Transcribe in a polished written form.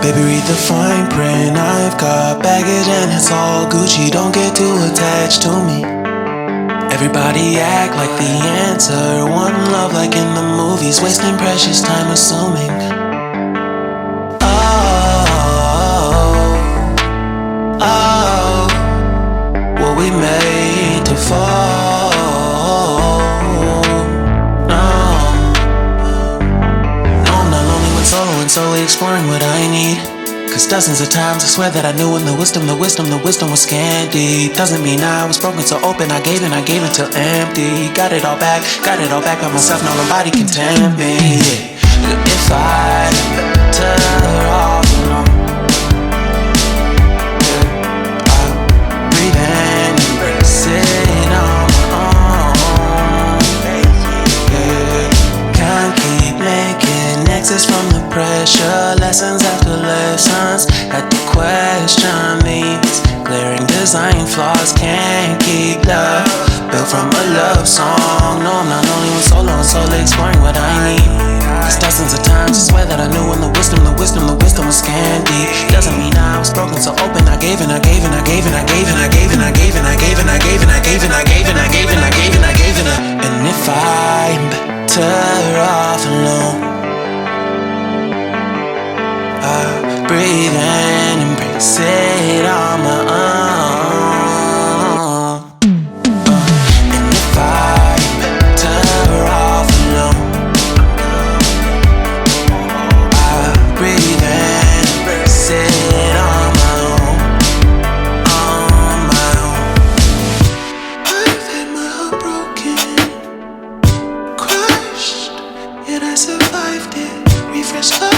Baby, read the fine print. I've got baggage and it's all Gucci. Don't get too attached to me. Everybody act like the answer. One love like in the movies. Wasting precious time assuming. Oh, were we made to fall? Solo and solely exploring what I need. Cause dozens of times I swear that I knew when the wisdom was scanty. Doesn't mean I was broken so open, I gave till empty. Got it all back by myself, now nobody can tempt me. If I better off alone, I'll breathe and embrace it on my own. Can't keep making exits from the pressure. Lessons after lessons. Had to question these glaring design flaws. Can't keep love built from a love song. No, I'm not only one solo and solely exploring what I need. Cause dozens of times I swear that I knew when the wisdom was scanty. Doesn't mean I was broken so open. I gave and I gave and I gave and I gave and I gave and I gave and I gave and I gave and I gave and I gave and I gave and I gave and I gave and I. And if I'm better off alone, I'll breathe and embrace it on my own. And if I'm better off alone, I'll breathe and embrace it on my own. On my own. I've had my heart broken, crushed, yet I survived it. Refreshed.